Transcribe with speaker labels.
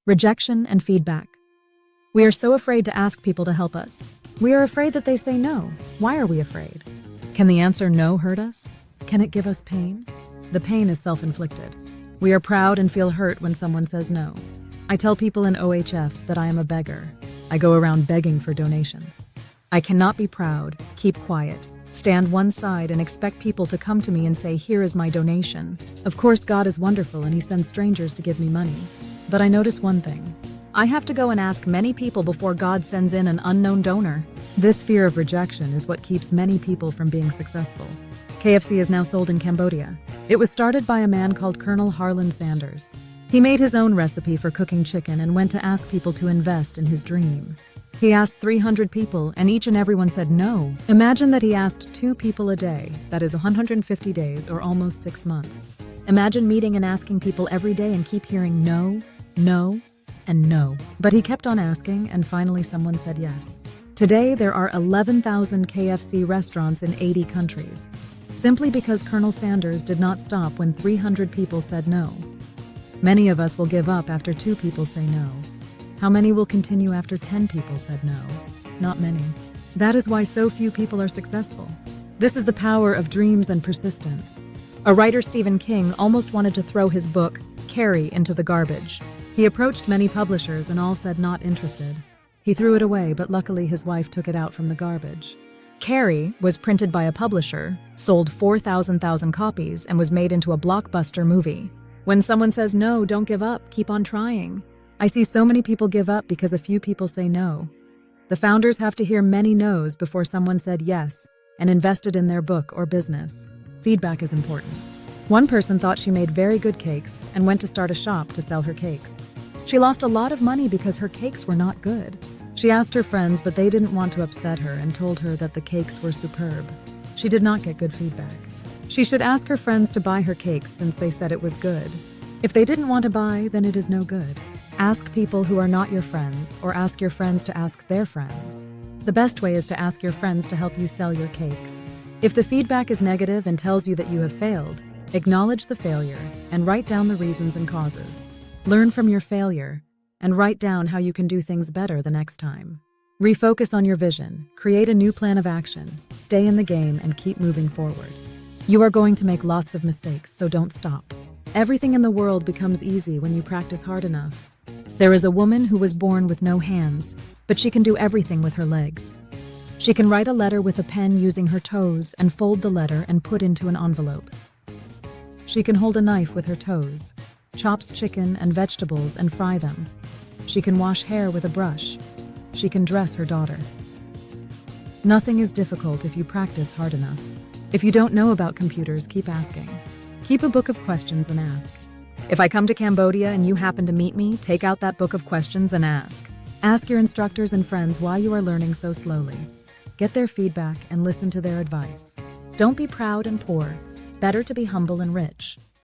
Speaker 1: Rejection and feedback. We are so afraid to ask people to help us. We are afraid that they say no. Why are we afraid? Can the answer no hurt us? Can it give us pain? The pain is self-inflicted. We are proud and feel hurt when someone says no. I tell people in OHF that I am a beggar. I go around begging for donations. I cannot be proud, keep quiet, stand one side and expect people to come to me and say, "Here is my donation." Of course, God is wonderful and He sends strangers to give me money. But I notice one thing. I have to go and ask many people before God sends in an unknown donor. This fear of rejection is what keeps many people from being successful. KFC is now sold in Cambodia. It was started by a man called Colonel Harlan Sanders. He made his own recipe for cooking chicken and went to ask people to invest in his dream. He asked 300 people and each and everyone said no. Imagine that he asked 2 people a day. That is 150 days or almost 6 months. Imagine meeting and asking people every day and keep hearing no, no, and no. But he kept on asking and finally someone said yes. Today there are 11,000 KFC restaurants in 80 countries. Simply because Colonel Sanders did not stop when 300 people said no. Many of us will give up after 2 people say no. How many will continue after 10 people said no? Not many. That is why so few people are successful. This is the power of dreams and persistence. A writer, Stephen King, almost wanted to throw his book, Carrie, into the garbage. He approached many publishers and all said not interested. He threw it away, but luckily his wife took it out from the garbage. Carrie was printed by a publisher, sold 4,000 copies, and was made into a blockbuster movie. When someone says no, don't give up, keep on trying. I see so many people give up because a few people say no. The founders have to hear many no's before someone said yes and invested in their book or business. Feedback is important. One person thought she made very good cakes and went to start a shop to sell her cakes. She lost a lot of money because her cakes were not good. She asked her friends, but they didn't want to upset her and told her that the cakes were superb. She did not get good feedback. She should ask her friends to buy her cakes since they said it was good. If they didn't want to buy, then it is no good. Ask people who are not your friends, or ask your friends to ask their friends. The best way is to ask your friends to help you sell your cakes. If the feedback is negative and tells you that you have failed, acknowledge the failure and write down the reasons and causes. Learn from your failure and write down how you can do things better the next time. Refocus on your vision, create a new plan of action, stay in the game, and keep moving forward. You are going to make lots of mistakes, so don't stop. Everything in the world becomes easy when you practice hard enough. There is a woman who was born with no hands, but she can do everything with her legs. She can write a letter with a pen using her toes and fold the letter and put into an envelope. She can hold a knife with her toes, chops chicken and vegetables and fry them. She can wash hair with a brush. She can dress her daughter. Nothing is difficult if you practice hard enough. If you don't know about computers, keep asking. Keep a book of questions and ask. If I come to Cambodia and you happen to meet me, take out that book of questions and ask. Ask your instructors and friends why you are learning so slowly. Get their feedback and listen to their advice. Don't be proud and poor. Better to be humble and rich.